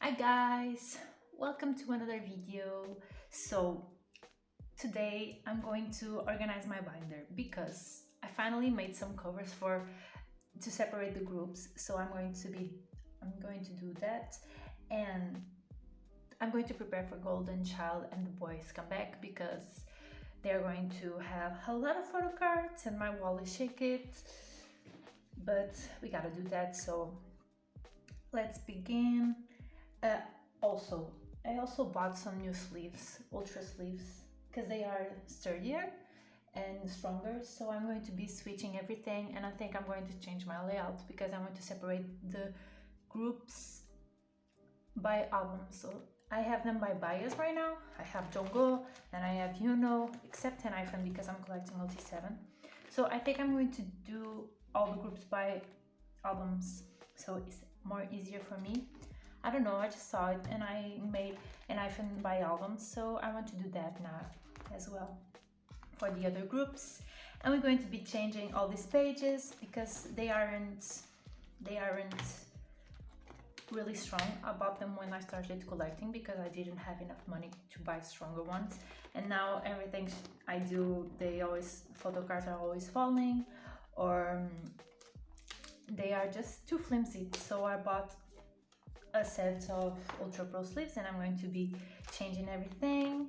Hi guys, welcome to another video. So today I'm going to organize my binder because I finally made some covers to separate the groups. So I'm going to do that, and I'm going to prepare for Golden Child and the Boyz come back because they're going to have a lot of photo cards and my wall is shaking. But we gotta do that, so let's begin. Uh, I also bought some new sleeves, ultra sleeves, because they are sturdier and stronger. So I'm going to be switching everything, and I think I'm going to change my layout because I want to separate the groups by album. So I have them by bias right now. I have Jongo and I have except an iPhone because I'm collecting LT7. So I think I'm going to do all the groups by albums, so it's more easier for me. I don't know, I just saw it and I made an iPhone by album, so I want to do that now as well for the other groups. And we're going to be changing all these pages because they aren't really strong. I bought them when I started collecting because I didn't have enough money to buy stronger ones, and now everything I do, photo cards are always falling, or they are just too flimsy. So I bought a set of Ultra Pro sleeves and I'm going to be changing everything.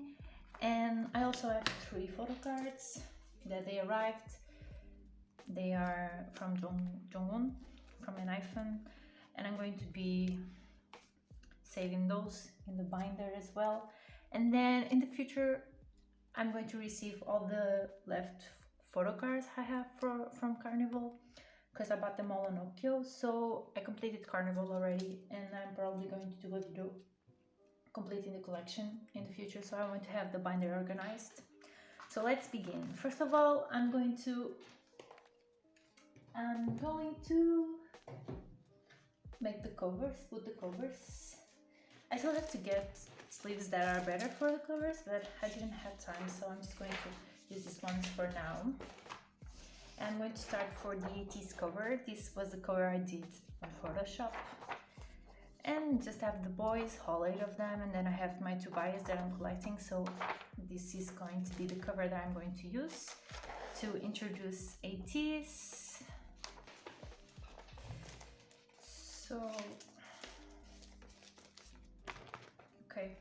And I also have 3 photo cards that they arrived. They are from Jongwon, from an iPhone, and I'm going to be saving those in the binder as well. And then in the future I'm going to receive all the left photo cards I have from Carnival, because I bought them all on Okyo. So I completed Carnival already, and I'm probably going to do a video completing the collection in the future, so I want to have the binder organized. So let's begin. First of all, I'm going to make the covers, put the covers. I still have to get sleeves that are better for the covers, but I didn't have time, so I'm just going to use these ones for now. I'm going to start for the 80s cover. This was the cover I did on Photoshop. And just have the Boyz, all 8 of them, and then I have my 2 bias that I'm collecting. So this is going to be the cover that I'm going to use to introduce 80s. So, okay.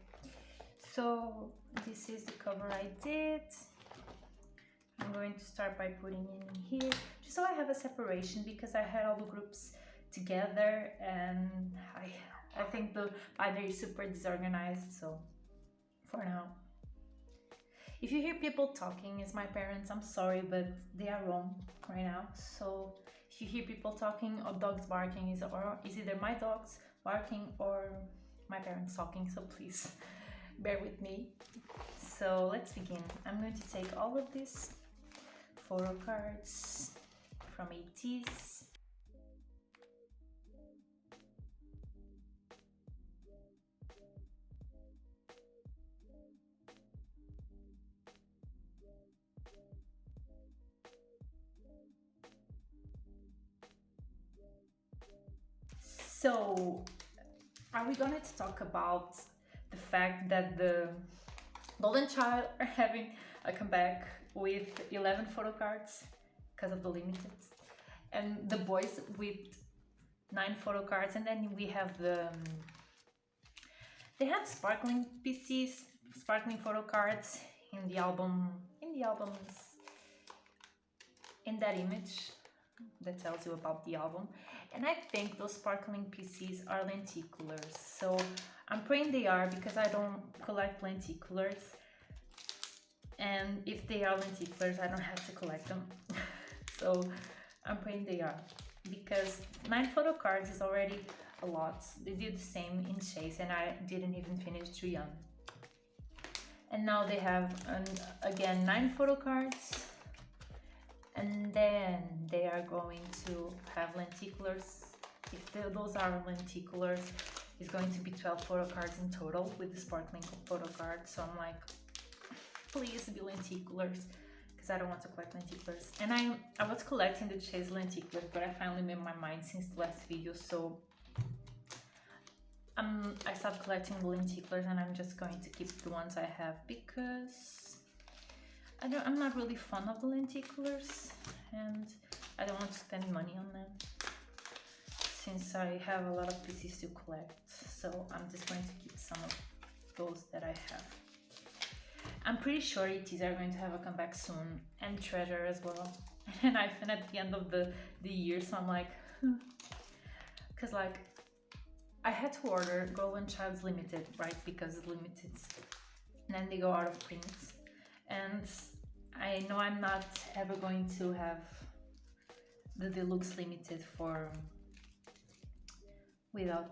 So this is the cover I did. I'm going to start by putting in here, just so I have a separation, because I had all the groups together and I think the binder is super disorganized. So for now, if you hear people talking, it's my parents. I'm sorry, but they are wrong right now. So if you hear people talking or dogs barking, is either my dogs barking or my parents talking, so please bear with me. So let's begin. I'm going to take all of these photo cards from 80s. So are we going to talk about the fact that the Golden Child are having a comeback with 11 photo cards because of the limited, and the Boyz with 9 photo cards, and then we have they have sparkling PCs, sparkling photo cards in the albums, in that image that tells you about the album. And I think those sparkling PCs are lenticulars, so I'm praying they are, because I don't collect lenticulars, and if they are lenticulars I don't have to collect them. So I'm praying they are, because 9 photo cards is already a lot. They did the same in Chase and I didn't even finish Trian. And now they have again 9 photo cards, and then they are going to have lenticulars. If those are lenticulars, it's going to be 12 photo cards in total with the sparkling photo cards. So I'm like, please be lenticulars, because I don't want to collect lenticulars. And I was collecting the Chase lenticulars, but I finally made my mind since the last video, so I stopped collecting the lenticulars, and I'm just going to keep the ones I have, because I'm not really fond of the lenticulars, and I don't want to spend money on them since I have a lot of pieces to collect. So I'm just going to keep some of those that I have. I'm pretty sure ETs are going to have a comeback soon, and Treasure as well. And I finished at the end of the year, so I'm like, because like I had to order Golcha and Tbz limited, right? Because it's limited, and then they go out of prints. And I know I'm not ever going to have the deluxe limited for without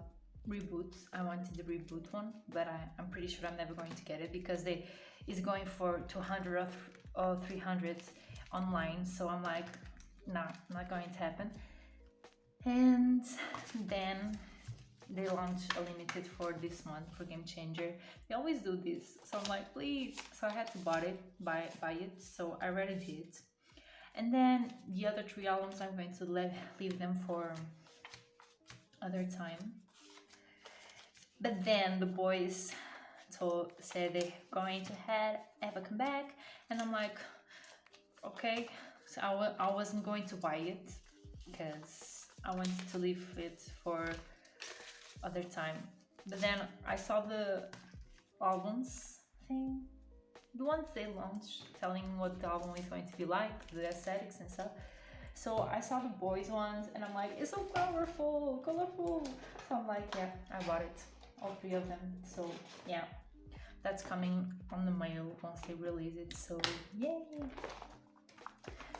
reboots. I wanted the reboot one, but I'm pretty sure I'm never going to get it, because it's going for 200 or 300 online. So I'm like, nah, not going to happen. And then they launched a limited for this month for Game Changer. They always do this, so I'm like, please. So I had to buy it. So I already did. And then the other 3 albums, I'm going to leave them for other time. But then the Boyz said they're going to have a comeback, and I'm like, okay. So I wasn't going to buy it because I wanted to leave it for other time. But then I saw the albums thing, the ones they launched, telling what the album is going to be like, the aesthetics and stuff. So I saw the Boyz ones, and I'm like, it's so colorful. So I'm like, yeah, I bought it, all 3 of them. So yeah, that's coming on the mail once they release it. So yay!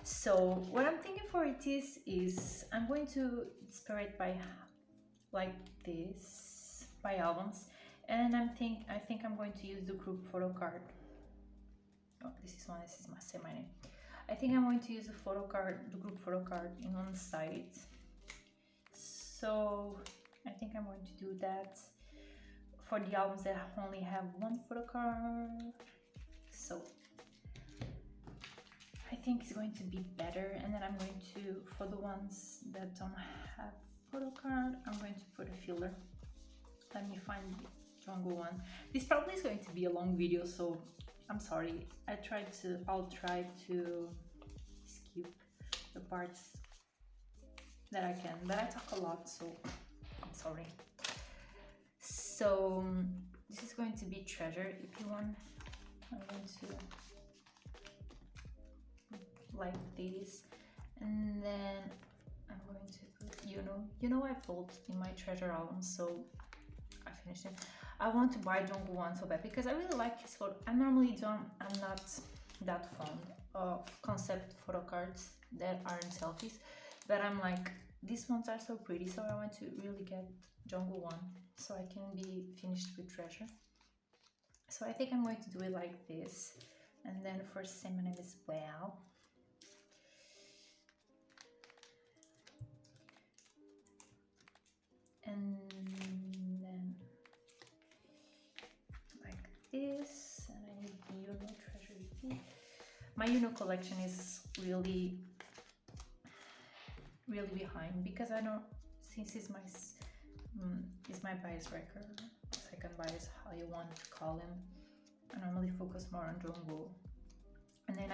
So what I'm thinking for it is I'm going to inspire by like this, by albums, and I think I'm going to use the group photo card. Oh, this is my say my name. I think I'm going to use the group photo card in one side. So I think I'm going to do that for the albums that only have 1 photo card. So I think it's going to be better. And then I'm going to, for the ones that don't have photo card, I'm going to put a filler. Let me find the jungle one. This probably is going to be a long video, so I'm sorry. I'll try to skip the parts that I can, but I talk a lot, so I'm sorry. So this is going to be Treasure. If you want, I'm going to like this, and then I'm going to put you know I pulled in my Treasure album, so I finished it. I want to buy Jungle one so bad because I really like his photo. I'm not that fond of concept photo cards that aren't selfies, but I'm like, these ones are so pretty, so I want to really get Jungle one so I can be finished with Treasure. So I think I'm going to do it like this, and then for Seminim as well. And then like this, and I need the Treasure EP. My collection is really behind because I don't, since it's my bias record, second bias, how you want to call him. I normally focus more on Jungle, and then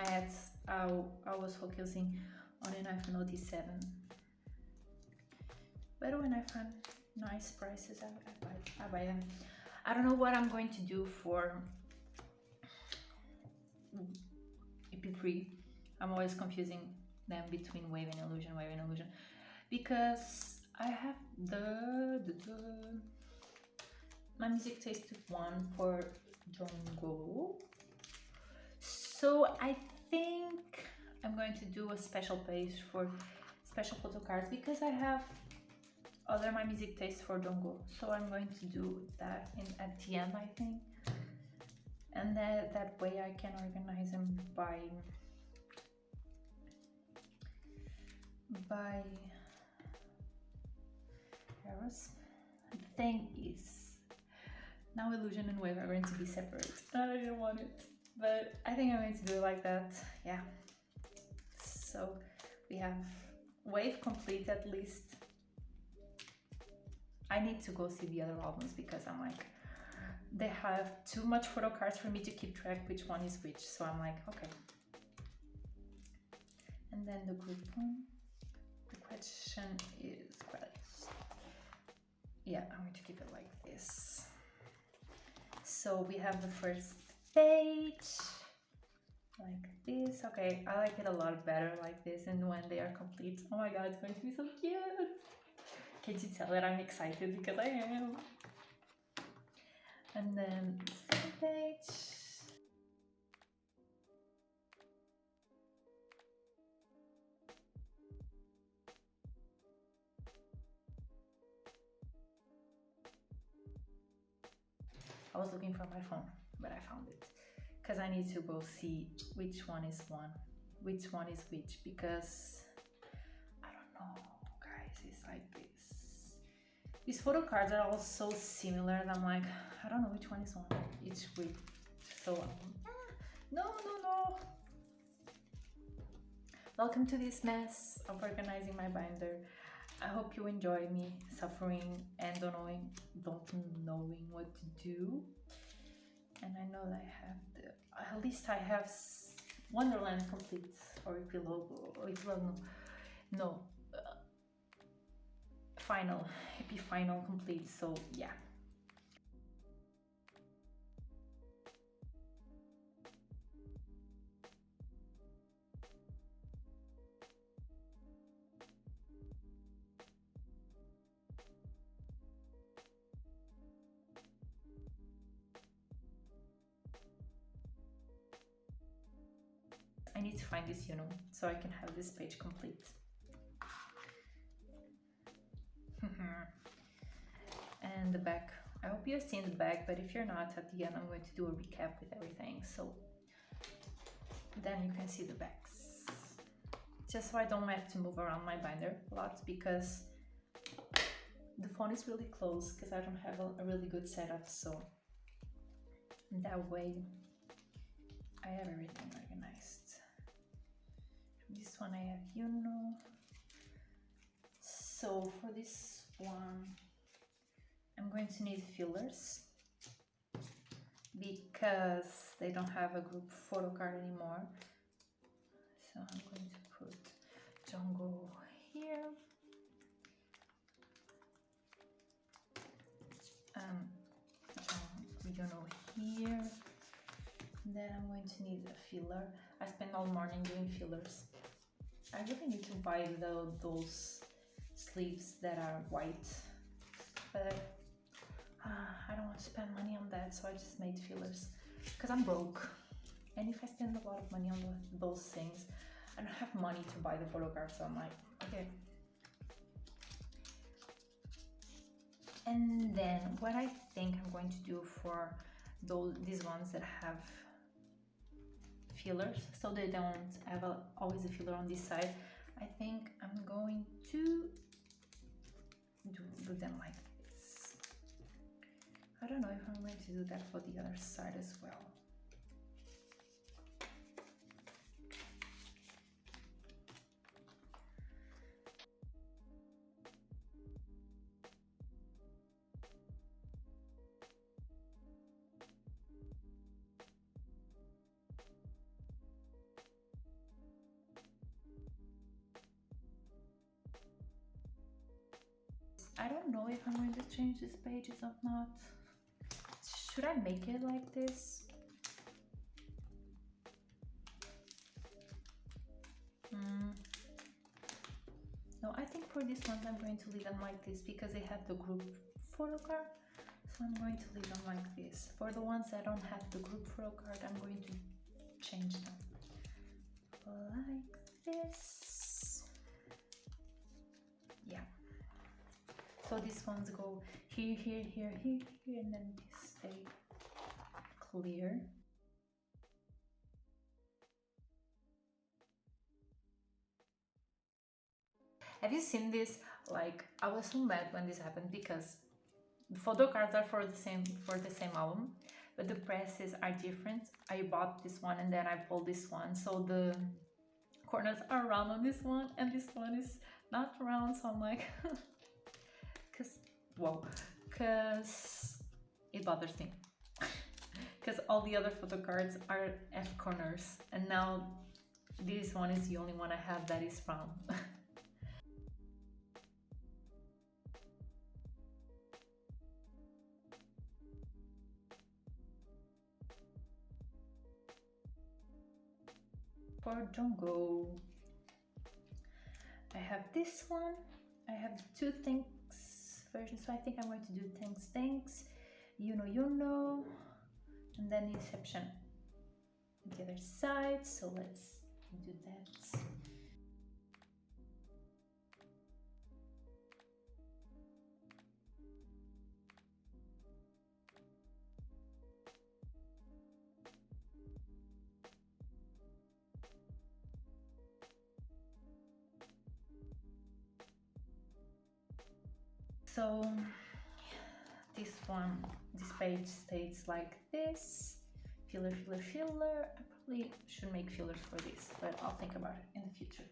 I was focusing on an iPhone Note 7. But when I find nice prices, I buy them. I don't know what I'm going to do for EP3. I'm always confusing them between Wave and Illusion, because I have my music taste one for Jungle. So I think I'm going to do a special page for special photo cards because I have other my music taste for Jungle. So I'm going to do that at the end, I think. and that way I can organize them by arrows. The thing is, now Illusion and Wave are going to be separate. I didn't want it, but I think I'm going to do it like that. Yeah. So we have Wave complete at least. I need to go see the other albums because I'm like, they have too much photo cards for me to keep track which one is which. So I'm like, okay. And then the group one. The question is, yeah, I'm going to keep it like this. So we have the first page like this. Okay, I like it a lot better like this, and when they are complete, oh my god, it's going to be so cute. Can't you tell that I'm excited? Because I am. And then the second page. I was looking for my phone, but I found it. Because I need to go see which one is which one is which, because I don't know, guys, it's like this. These photo cards are all so similar, and I'm like, I don't know which one is each week. So, no. Welcome to this mess of organizing my binder. I hope you enjoy me suffering and don't knowing what to do. And I know that I have at least I have Wonderland complete, or Epilogue, final, Epifinal complete. So yeah. I need to find this, so I can have this page complete. And the back. I hope you're seeing the back, but if you're not, at the end I'm going to do a recap with everything, so then you can see the backs. Just so I don't have to move around my binder a lot, because the phone is really close, because I don't have a really good setup, so that way I have everything organized. This one I have So for this one I'm going to need fillers, because they don't have a group photo card anymore. So I'm going to put Jungle here, here. And then I'm going to need a filler. I spent all morning doing fillers. I really need to buy those sleeves that are white, but I don't want to spend money on that, so I just made fillers because I'm broke, and if I spend a lot of money on those things, I don't have money to buy the photo card, so I'm like, okay. And then what I think I'm going to do for these ones that have fillers, so they don't have always a filler on this side, I think I'm going to do them like this. I don't know if I'm going to do that for the other side as well. I don't know if I'm going to change these pages or not. Should I make it like this? No, I think for this one I'm going to leave them like this because they have the group photo card. So I'm going to leave them like this. For the ones that don't have the group photo card, I'm going to change them like this. Yeah. So these ones go here, here, here, here, here, and then they stay clear. Have you seen this? Like, I was so mad when this happened because the photo cards are for the same album, but the presses are different. I bought this one and then I pulled this one, so the corners are round on this one and this one is not round. So I'm like, because it bothers me. Because all the other photo cards are F corners, and now this one is the only one I have that is round. For Jungkook, I have this one. I have the two thanks versions, so I think I'm going to do thanks, you know, and then Inception on the other side. So let's do that. So this page states like this: filler. I probably should make fillers for this, but I'll think about it in the future.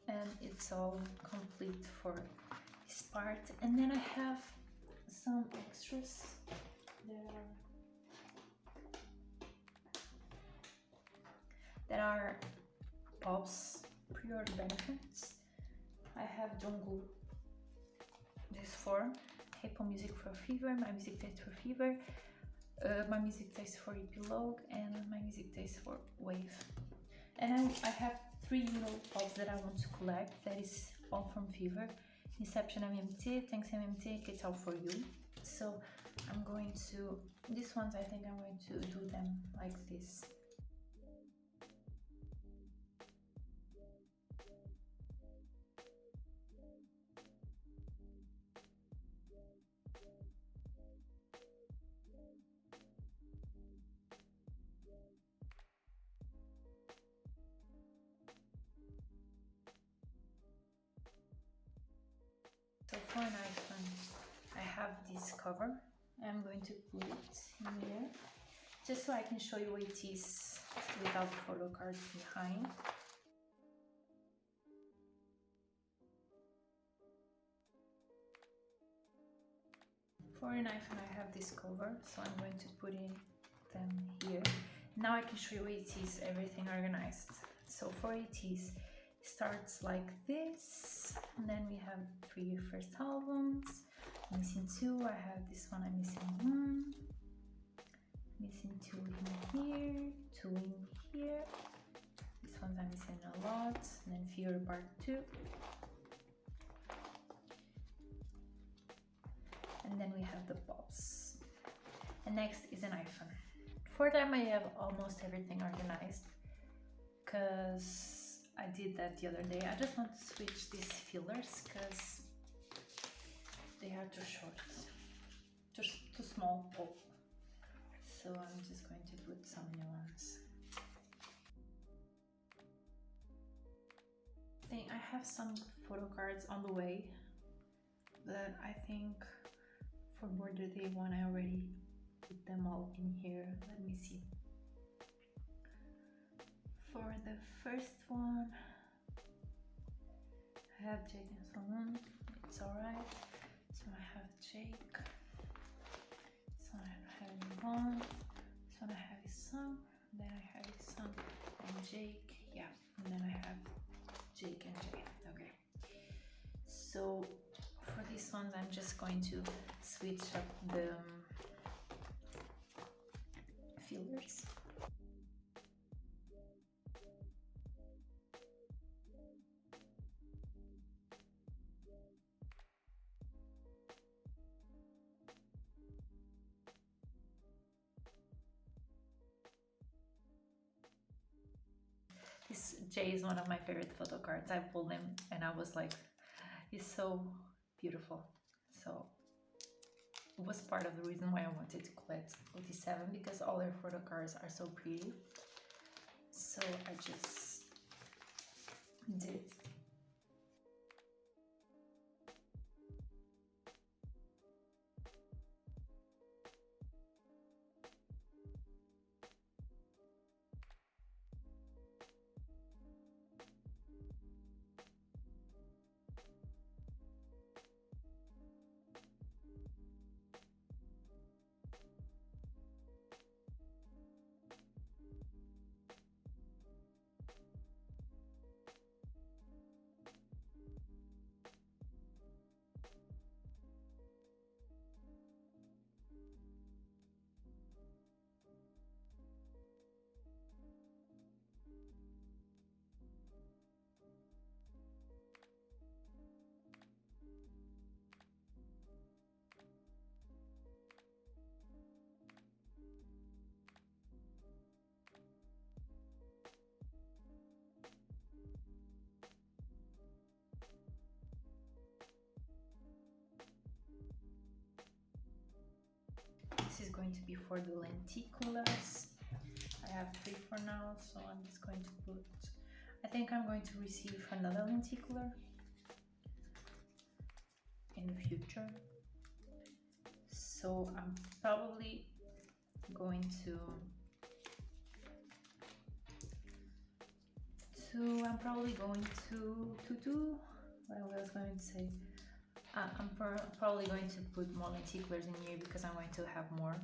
And it's all complete for this part. And then I have some extras. There are Pop's pre-order benefits. I have Jungkook, this for K-pop music for Fever, my music taste for Fever, my music taste for Epilogue, and my music taste for Wave. And I have 3 pops that I want to collect. That is all from Fever: Inception MMT, Thanks MMT, Get Out For You. So I'm going to, these ones I think I'm going to do them like this. So for an iPhone, I have this cover. I'm going to put it in here, just so I can show you what it is without the photo cards behind. For an iPhone, I have this cover, so I'm going to put in them here. Now I can show you what it is, everything organized. So for it is, starts like this, and then we have 3 first albums. I'm missing 2. I have this one, I'm missing 1, missing 2 in here, 2 in here. This one's I'm missing a lot, and then Fever Part 2. And then we have the pops. And next is an iPhone. For them I have almost everything organized, because I did that the other day. I just want to switch these fillers because they are too short, too small. Oh. So I'm just going to put some new ones. I have some photo cards on the way, but I think for Border Day one I already put them all in here. Let me see. For the first one, I have Jake and Solon. It's alright. So I have Jake. So I have Yvonne. So I have his son. Then I have his son and Jake. Yeah. And then I have Jake and Jay. Okay. So for these ones, I'm just going to switch up the fillers. This Jay is one of my favorite photo cards. I pulled him and I was like, he's so beautiful. So it was part of the reason why I wanted to collect 47 because all their photo cards are so pretty. So I just did. This is going to be for the lenticulars. I have 3 for now, so I'm just going to put, I think I'm going to receive another lenticular in the future. So I'm probably going to do what I was going to say. I'm probably going to put more lenticulars in here because I'm going to have more.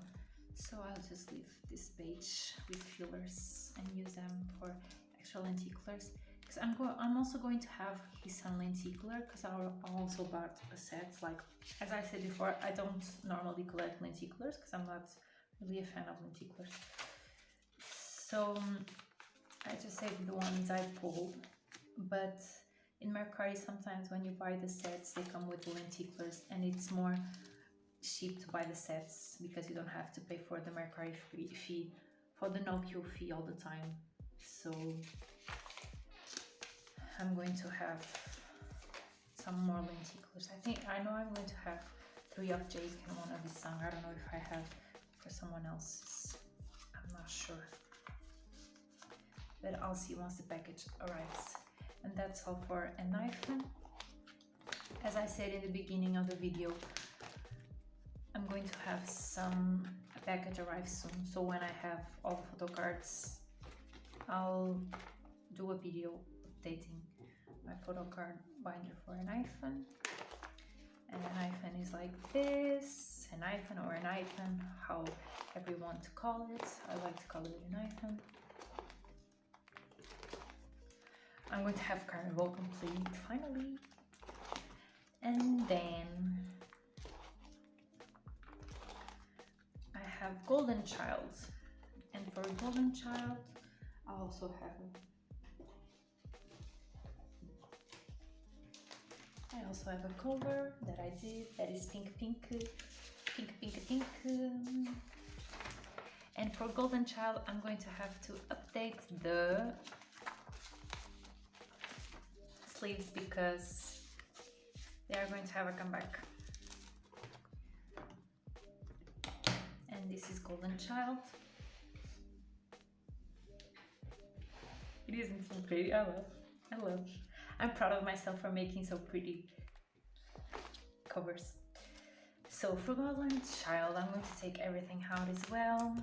So I'll just leave this page with fillers and use them for extra lenticulars. Because I'm also going to have his son lenticular because I also bought a set. Like as I said before, I don't normally collect lenticulars because I'm not really a fan of lenticulars. So I just saved the ones I pulled, but in Mercari, sometimes when you buy the sets, they come with lenticulars, and it's more cheap to buy the sets because you don't have to pay for the Mercari fee, for the no-queue fee all the time. So I'm going to have some more lenticulars. I know I'm going to have 3 of Jake and 1 of his son. I don't know if I have for someone else's. I'm not sure, but I'll see once the package arrives. And that's all for an iPhone. As I said in the beginning of the video, I'm going to have a package arrive soon. So when I have all the photo cards, I'll do a video updating my photo card binder for an iPhone. And an iPhone is like this, an iPhone or an iPhone, however you want to call it. I like to call it an iPhone. I'm going to have Carnival complete finally, and then I have Golden Child, and for Golden Child I also have a cover that I did that is pink. And for Golden Child I'm going to have to update the sleeves because they are going to have a comeback. And this is Golden Child. It isn't so pretty. I love. I'm proud of myself for making so pretty covers. So for Golden Child, I'm going to take everything out as well.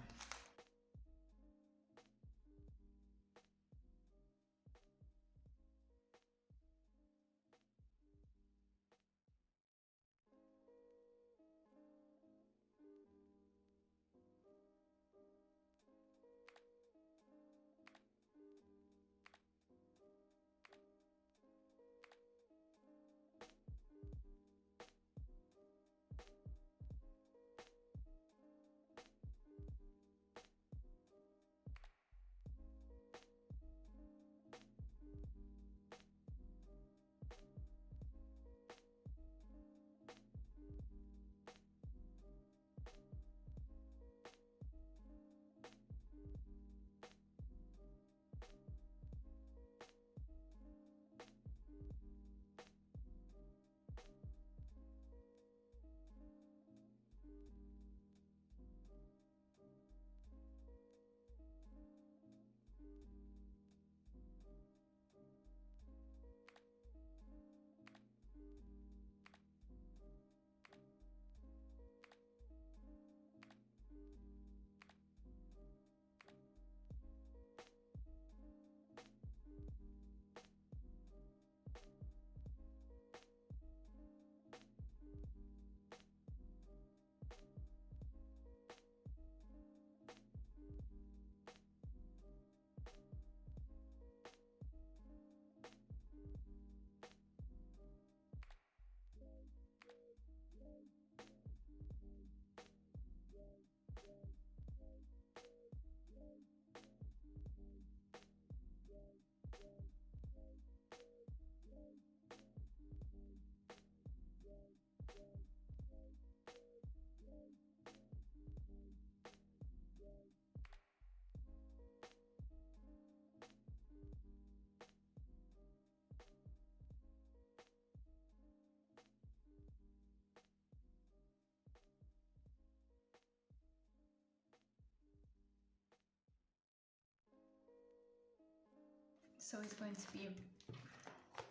So it's going to be,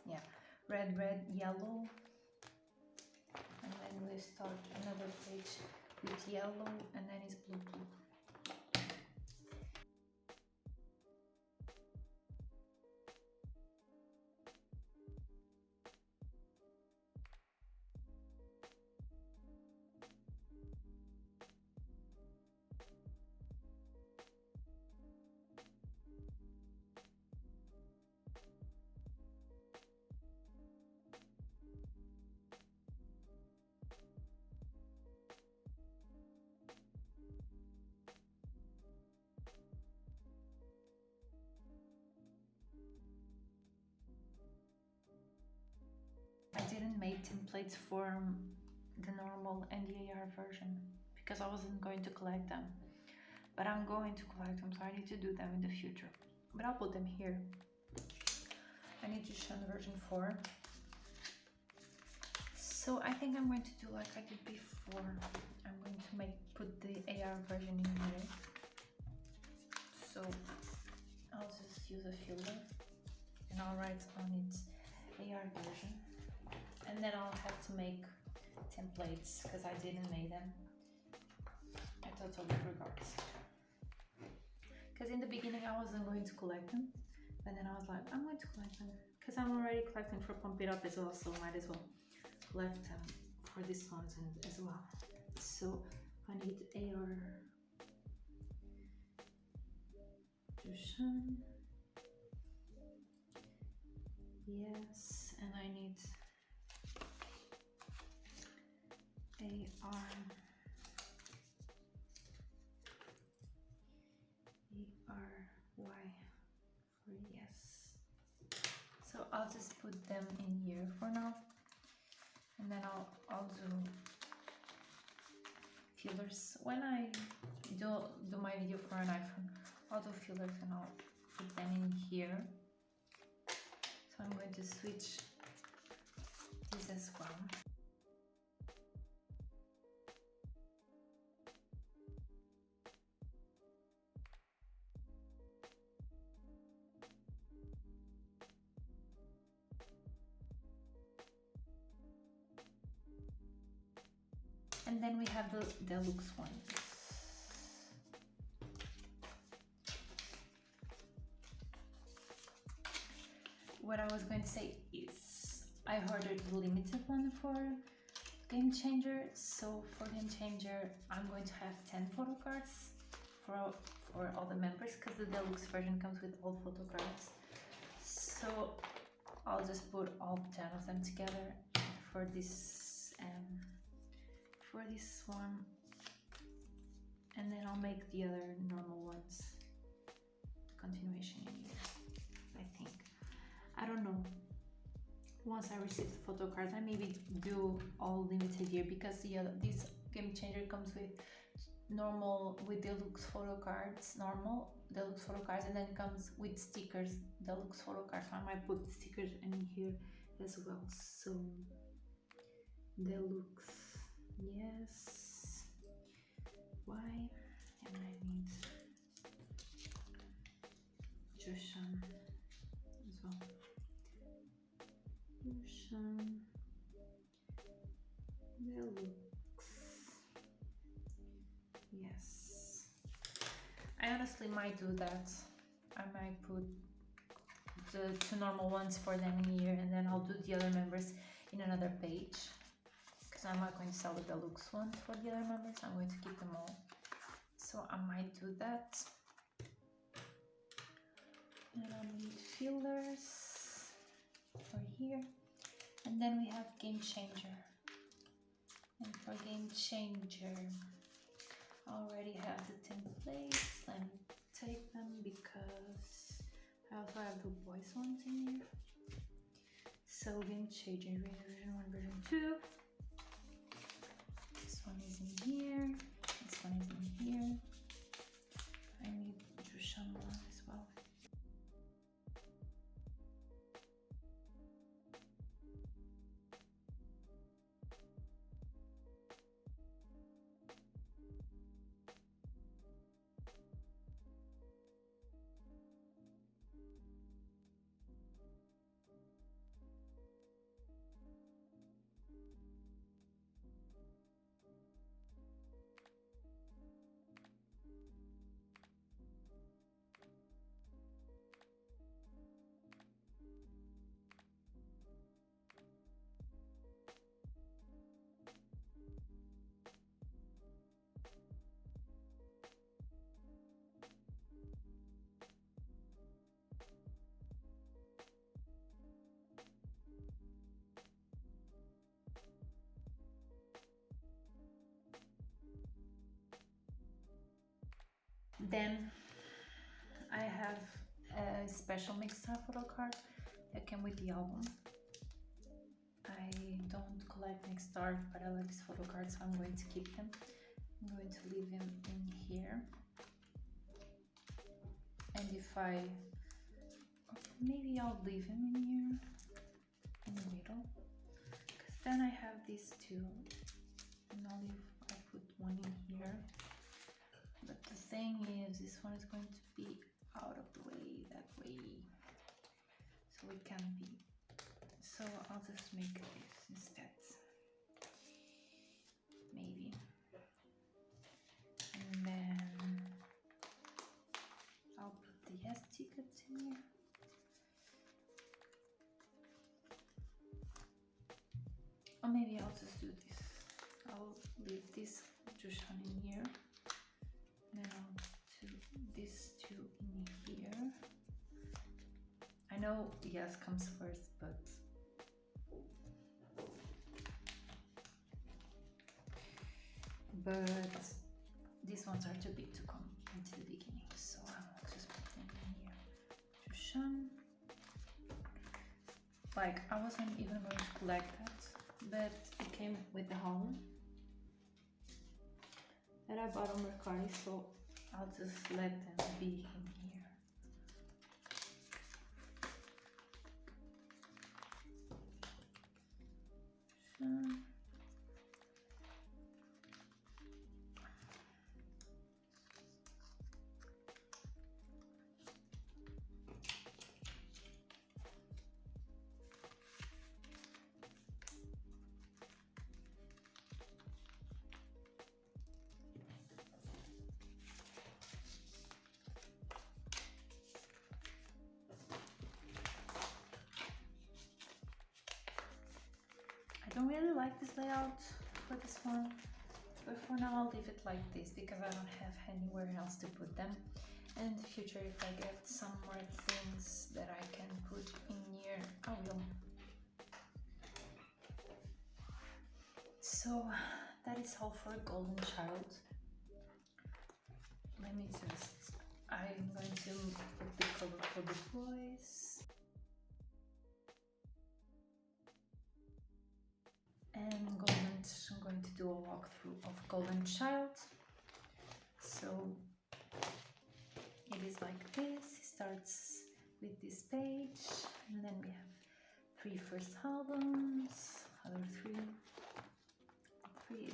yeah, red, red, yellow, and then we start another page with yellow, and then it's blue, blue. I didn't make templates for the normal and the AR version because I wasn't going to collect them, but I'm going to collect them, so I need to do them in the future, but I'll put them here. I need to show version 4. So I think I'm going to do like I did before. I'm going to put the AR version in here. So I'll just use a filler and I'll write on its AR version. And then I'll have to make templates because I didn't make them. I totally forgot. Because in the beginning I wasn't going to collect them, but then I was like, I'm going to collect them because I'm already collecting for Pump It Up as well, so might as well collect them for this content as well. So I need AR to shine. Yes, and I need AR Y for yes. So I'll just put them in here for now, and then I'll do fillers when I do my video for an iPhone. I'll do fillers and I'll put them in here, So I'm going to switch this as well. And then we have the deluxe one. What I was going to say is I ordered the limited one for Game Changer. So for Game Changer, I'm going to have 10 photo cards for all the members, because the deluxe version comes with all photo cards. So I'll just put all 10 of them together for this one, and then I'll make the other normal ones continuation in here, I think. I don't know. Once I receive the photo cards, I maybe do all limited year, because this Game Changer comes with deluxe photo cards, normal deluxe photo cards, and then comes with stickers, deluxe photo cards. So I might put stickers in here as well. So deluxe, yes. Why? And I need Jushan as well. Jushan deluxe. Yes. I honestly might do that. I might put the 2 normal ones for them in here, and then I'll do the other members in another page, because I'm not going to sell the deluxe ones for the other members. I'm going to keep them all. So I might do that. And I'll need fillers for here. And then we have Game Changer. And for Game Changer, I already have the templates. Let me take them, because I also have the Boyz ones in here. So Game Changer, version 1, version 2. This one is in here. This one is in here. I need Jushan one as well. Then I have a special mixed art photo card that came with the album. I don't collect mixed art, but I like these photo cards, so I'm going to keep them. I'm going to leave them in here. And maybe I'll leave him in here, in the middle, because then I have these two, and I put one in here. But the thing is, this one is going to be out of the way, that way, so it can't be. So I'll just make this instead, maybe. And then I'll put the yes tickets in here. Or maybe I'll just do this. I'll leave this Jushan in here. Then I'll do these two in here. I know yes comes first, but these ones are too big to come into the beginning, so I'll just put them in here. Jushan. Like, I wasn't even going to collect that, but it came with the home that I bought on Mercari, so I'll just let them be in here. don't really like this layout for this one, but for now I'll leave it like this because I don't have anywhere else to put them. And in the future, if I get some more things that I can put in here, I will. So that is all for Golden Child. Let me just, I'm going to put the cover for the Boyz. And I'm going to do a walkthrough of Golden Child. So it is like this. It starts with this page, and then we have 3 first albums, other 3,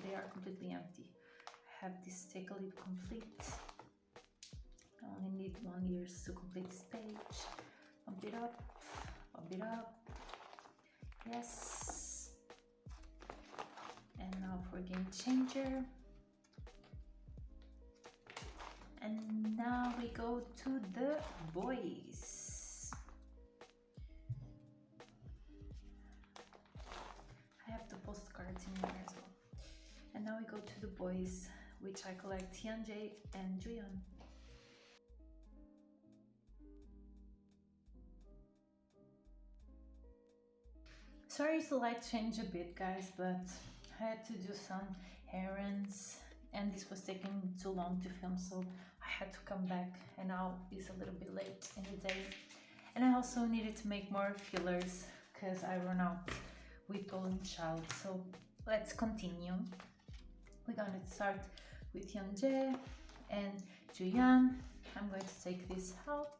they are completely empty. I have this Take a Leap complete. I only need 1 year to complete this page. Bump it up, yes. And now for Game Changer. And now we go to the Boyz. I have the postcards in there as well. And now we go to the Boyz, which I collect Tbz and Juyeon. Sorry if the light changed a bit, guys, but I had to do some errands and this was taking too long to film, so I had to come back, and now it's a little bit late in the day. And I also needed to make more fillers because I run out with Golden Child. So let's continue. We're going to start with Tbz and Juyeon. I'm going to take this out.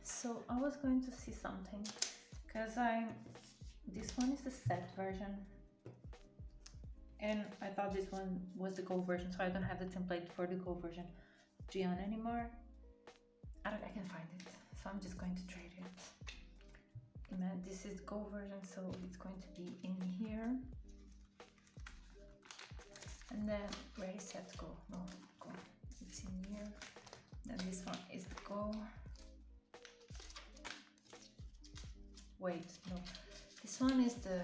So I was going to see something because this one is the set version and I thought this one was the gold version, so I don't have the template for the gold version Juyeon anymore. I can find it, so I'm just going to trade it. And this is the gold version, so it's going to be in here. And then ready, set, go. No, go. It's in here. Then this one is the go. Wait, no. This one is the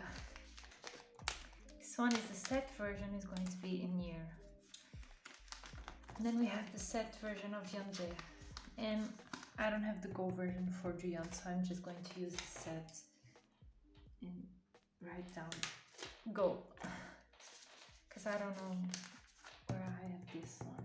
set version, is going to be in here. And then we have the set version of Tbz. And I don't have the go version for Juyeon, so I'm just going to use the set and write down go. Because I don't know where I have this one.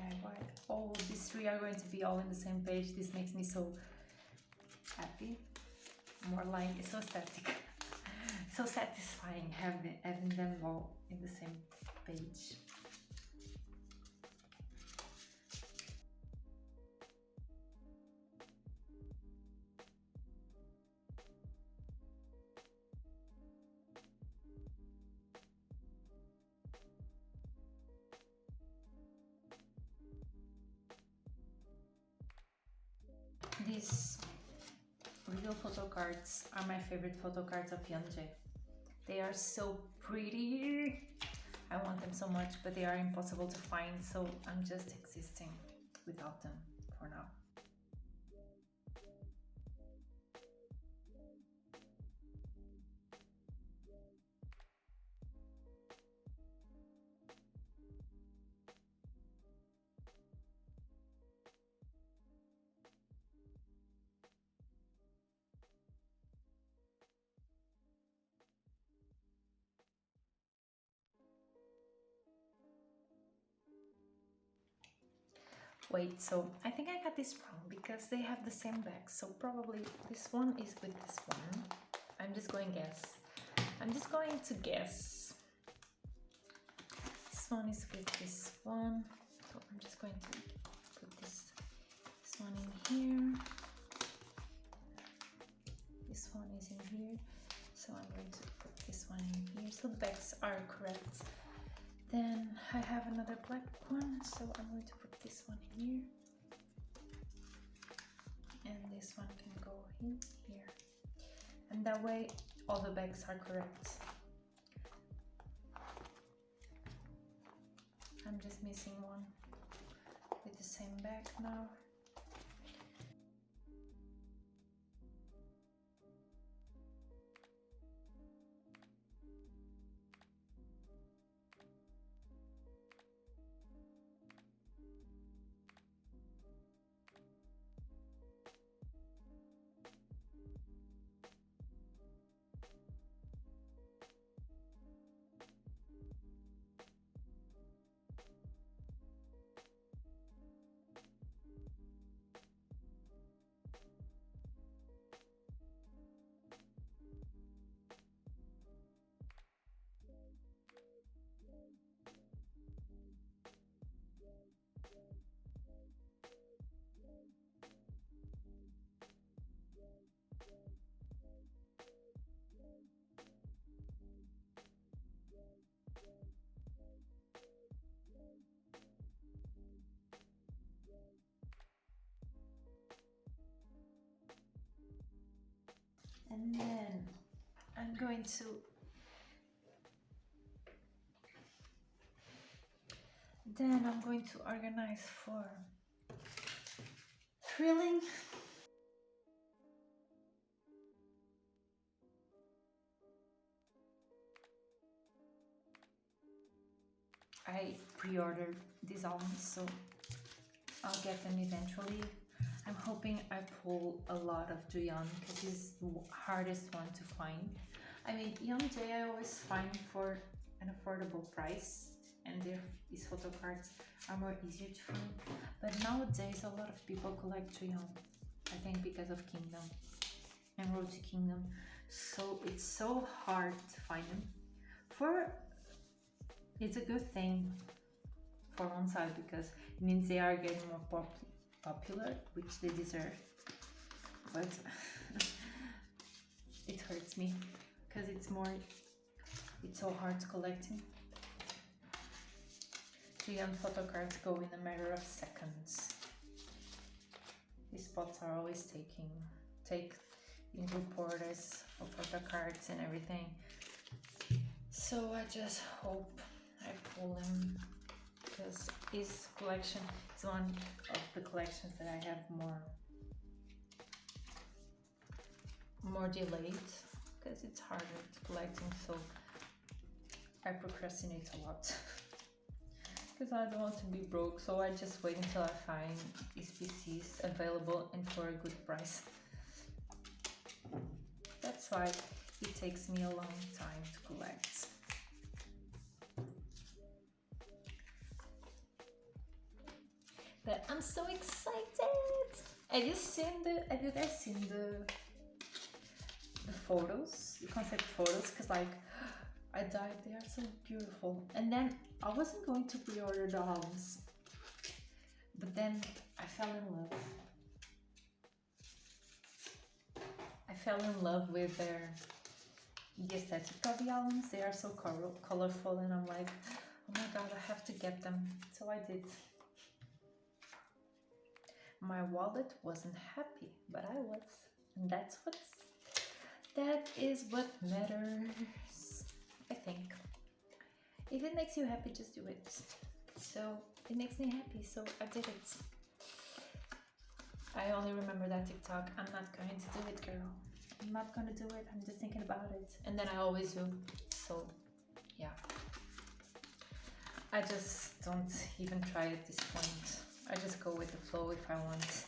DIY. Oh, these three are going to be all in the same page. This makes me so happy. More like it's so static. So satisfying having them all in the same page. These real photo cards are my favorite photo cards of Yeonjae. They are so pretty. I want them so much, but they are impossible to find, so I'm just existing without them for now. Wait, so I think I got this wrong because they have the same back. So probably this one is with this one. I'm just going to guess. This one is with this one. So I'm just going to put this one in here. This one is in here. So I'm going to put this one in here. So the backs are correct. Then I have another black one, so I'm going to put this one in here, and this one can go in here, and that way all the bags are correct. I'm just missing one with the same bag now. And then I'm going to organize for thrilling. I pre-ordered these albums, so I'll get them eventually. I'm hoping I pull a lot of Juyeon because he's the hardest one to find. I mean, Yeonjae I always find for an affordable price, and these photo cards are more easier to find. But nowadays a lot of people collect Juyeon, I think because of Kingdom and Road to Kingdom. So it's so hard to find them. It's a good thing for one side because it means they are getting more popular, which they deserve, but it hurts me because it's so hard to collect him. Juyeon photo cards go in a matter of seconds. These spots are always take in group orders for photo cards and everything. So I just hope I pull him because his collection is one of the collections that I have more delayed because it's harder to collecting, so I procrastinate a lot because I don't want to be broke, so I just wait until I find these PCs available and for a good price. That's why it takes me a long time to collect. But I'm so excited. Have you guys seen the photos, the concept photos? Because like I died, they are so beautiful. And then I wasn't going to pre-order the albums, but then I fell in love. I fell in love with the aesthetic of the albums. They are so colorful, and I'm like, oh my god, I have to get them. So I did. My wallet wasn't happy, but I was, and that is what matters, I think. If it makes you happy, just do it. So it makes me happy, so I did it. I only remember that TikTok. I'm not going to do it, girl. I'm not gonna do it. I'm just thinking about it, and then I always do. So yeah, I just don't even try at this point. I just go with the flow if I want.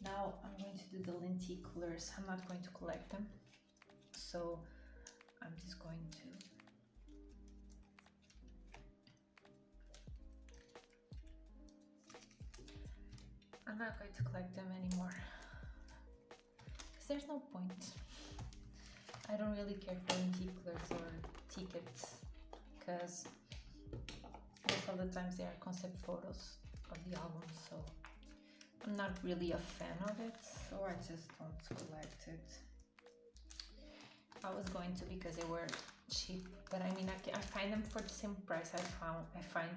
Now I'm going to do the lenticulars. I'm not going to collect them, so I'm just going to I'm not going to collect them anymore because there's no point. I don't really care for lenticulars or tickets because most of the times they are concept photos of the album, so I'm not really a fan of it, so I just don't collect it. I was going to because they were cheap, but I mean I find them for the same price I find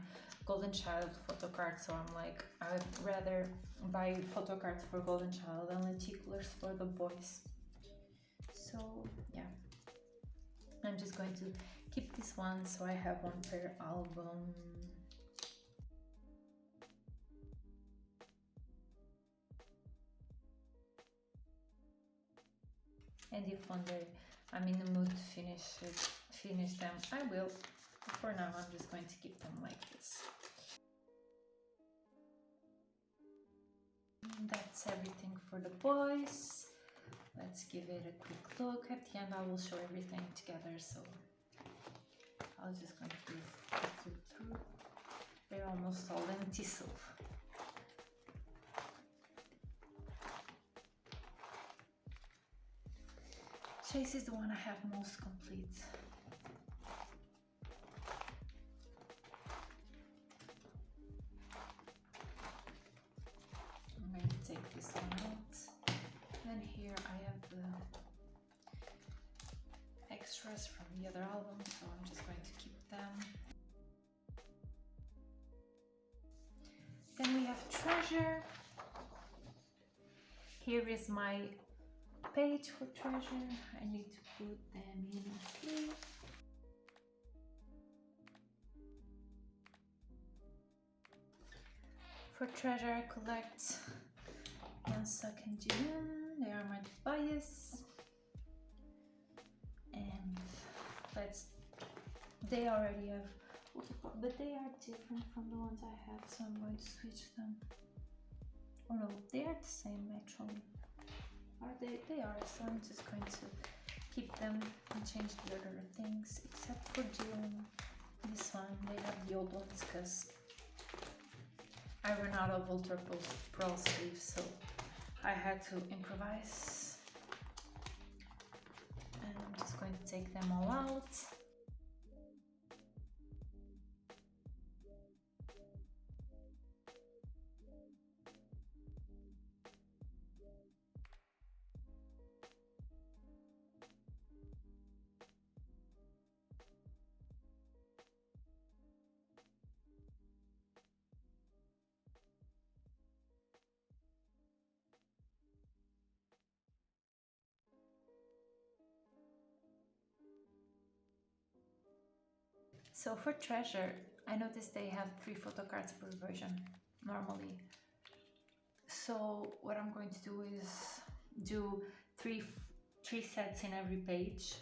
Golden Child photo cards, so I'm like, I'd rather buy photo cards for Golden Child than lenticulars for the Boyz. So yeah, I'm just going to keep this one so I have one per album. And if one day I'm in the mood to finish them, I will. But for now, I'm just going to keep them like this. And that's everything for the Boyz. Let's give it a quick look. At the end, I will show everything together. So I was just going to flip through. They're almost all empty, so Chase is the one I have most complete. I'm going to take this one out. Then here I have the extras from the other album, so I'm just going to keep them. Then we have Treasure. Here is my page for Treasure. I need to put them in a sleeve. For Treasure, I collect Yansak and June. They are my bias. And they already have, but they are different from the ones I have, so I'm going to switch them. Oh no, they are the same actually. Are they? They are, so I'm just going to keep them and change the other things, except for June. This one, they have the old ones because I ran out of Ultra Pro sleeves, so I had to improvise. And I'm just going to take them all out. So for Treasure, I noticed they have 3 photo cards per version normally. So what I'm going to do is do three sets in every page,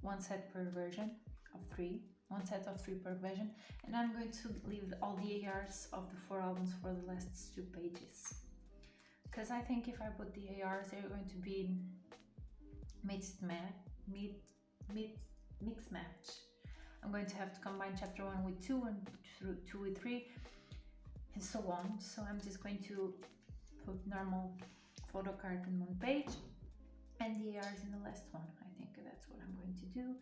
1 set per version of 3. one set of 3 per version, and I'm going to leave all the ARs of the 4 albums for the last 2 pages, because I think if I put the ARs, they're going to be mixed match. I'm going to have to combine chapter 1 with 2 and 2 with 3 and so on. So I'm just going to put normal photo card in one page and the ARs in the last one. I think that's what I'm going to do.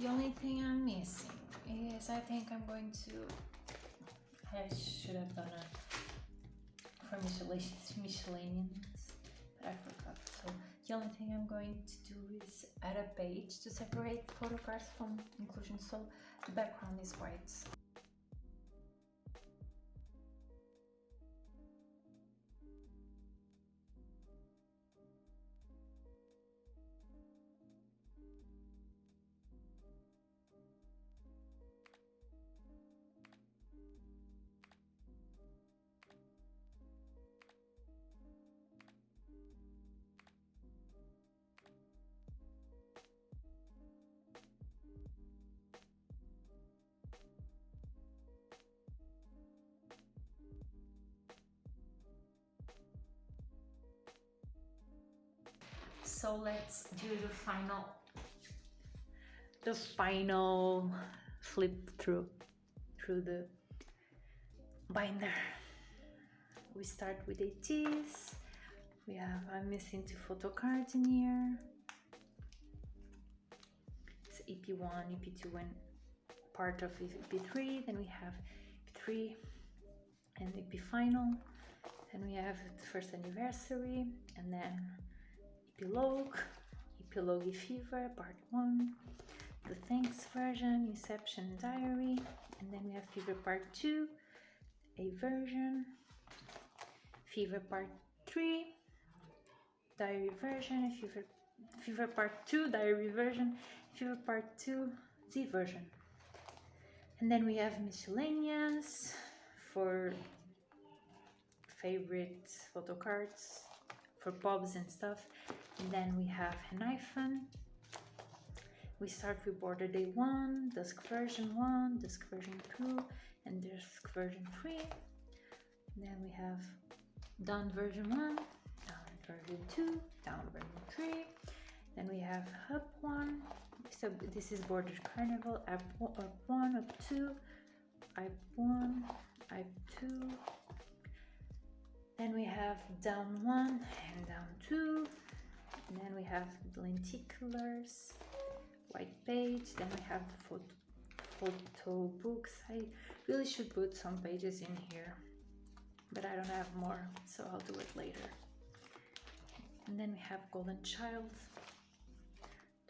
The only thing I'm missing is I think I'm going to, I should have done a for miscellaneous, but I forgot. So the only thing I'm going to do is add a page to separate photo cards from inclusion, so the background is white. So let's do the final flip through the binder. We start with ATs. I'm missing 2 photo cards in here. It's EP1, EP2, and part of EP3. Then we have EP3 and EP final. Then we have the first anniversary, and then Epilogue, Fever, part 1, the Thanks version, Inception Diary, and then we have Fever part 2, a version, Fever part 3, Diary version, Fever part 2, Diary version, Fever part 2, Z version. And then we have miscellaneous for favorite photo cards, for pubs and stuff. And then we have an hyphen. We start with Border Day 1, Dusk version 1, Dusk version 2, and Dusk version 3. And then we have Dawn version 1, Dawn version 2, Dawn version 3. Then we have Hub 1. So this is Border Carnival, Up 1, Up 2, Up 1, Up 2. Then we have Down 1 and Down 2. And then we have the lenticulars, white page. Then we have the photo books. I really should put some pages in here, but I don't have more, so I'll do it later. And then we have Golden Child,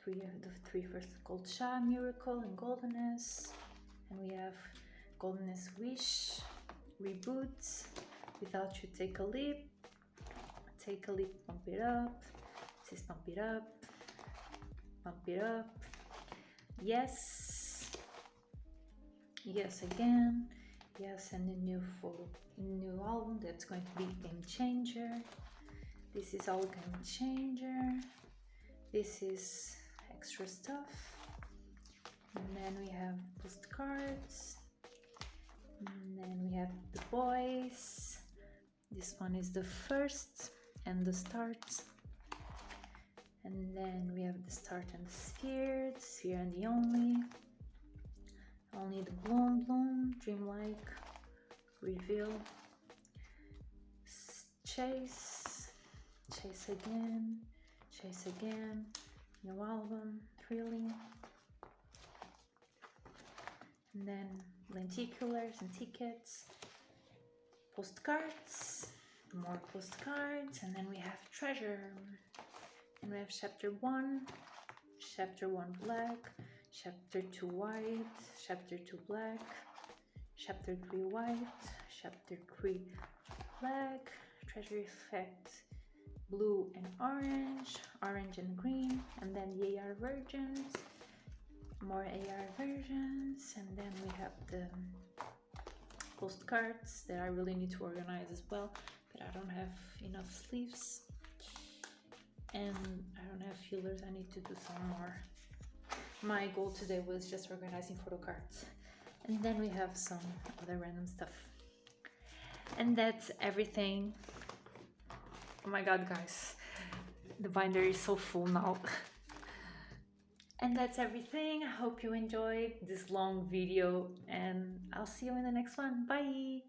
the 3 first Golcha, Miracle, and Goldenness. And we have Goldenness Wish, Reboot, Without You Take a Leap, Pump It Up, says Pump It Up, Pump It Up, Yes, Yes Again, Yes, and a new album that's going to be Game Changer. This is all Game Changer. This is extra stuff. And then we have postcards. And then we have the Boyz. This one is the first and the start. And then we have the start and the sphere and the only the bloom, dreamlike, reveal, chase again, new album, thrilling, and then lenticulars and tickets, postcards, more postcards, and then we have treasure. And we have chapter 1 black, chapter 2 white, chapter 2 black, chapter 3 white, chapter 3 black, treasure effect blue and orange and green, and then the AR versions, more AR versions, and then we have the postcards that I really need to organize as well, but I don't have enough sleeves. And I don't have fillers, I need to do some more. My goal today was just organizing photo cards. And then we have some other random stuff. And that's everything. Oh my god, guys. The binder is so full now. And that's everything. I hope you enjoyed this long video, and I'll see you in the next one. Bye!